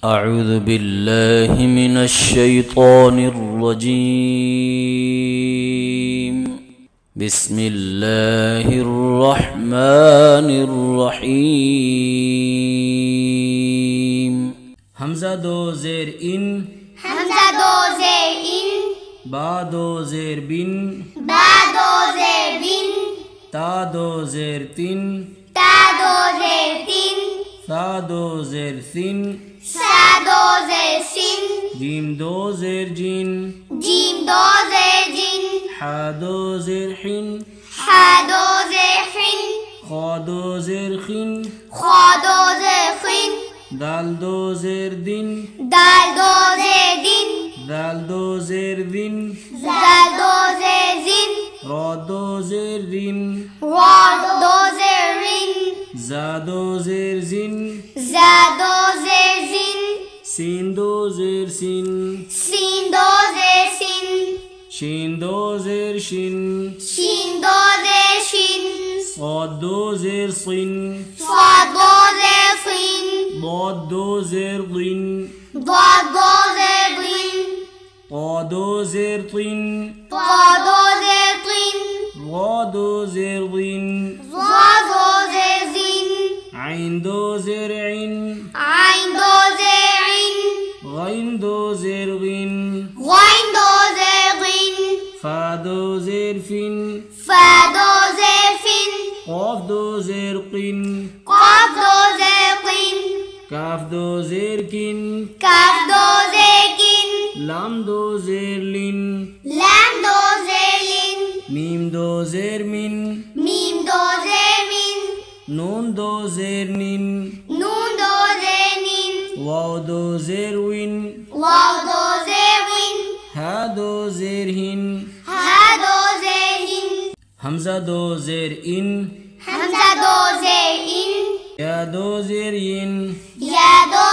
أعوذ بالله من الشيطان الرجيم. بسم الله الرحمن الرحيم. حمزہ دو زیر ان، حمزہ دو زیر ان، با دو زیر بن، با دو زیر بن، تا دو زیر تن، تا دو زیر تن، ثا دو زیر ثن، سا دو زیر سن، جیم دو زیر جن، جیم دو زیر جن، حا دو زیر حن، حا دو زیر حن، خا دو زیر خن، خا دو زیر خن، دال دو زیر دن، دال دو زیر دن، دال دو زیر دن، زال دو زیر زن، را دو زیر رن، را دو زیر رن، زا دو زیر زن، زا دو زیر زن، سین دو زیر سن، سین دو زیر سن، شین دو زیر شن، شین دو زیر شن، صاد دو زیر صن، صاد دو زیر صن، ضاد دو زیر ضن، ضاد دو زیر ضن، طا دو زیر طن، طا دو زیر طن، ظا دو زیر ضن، ظا دو زیر زن، عین دو زیر عن، عین دو زیر عین، غین دو زیر غن، غین دو زیر غن، فا دو زیر فن، فا دو زیر فن، قاف دو زیر قن، قاف دو زیر قن، کاف دو زیر کن، کاف دو زیر کن، لام دو زیر لن، لام دو زیر لن، میم دو زیر من، میم دو زیر من، نون دو زیر نن، نون دو زیر نن، واو دو زیر ون، واو دو زیر ون، ہا دو زیر ہن، ہا دو زیر ہن، حمزہ دو زیر ان، حمزہ دو زیر ان، یا دو زیر ین، یا دو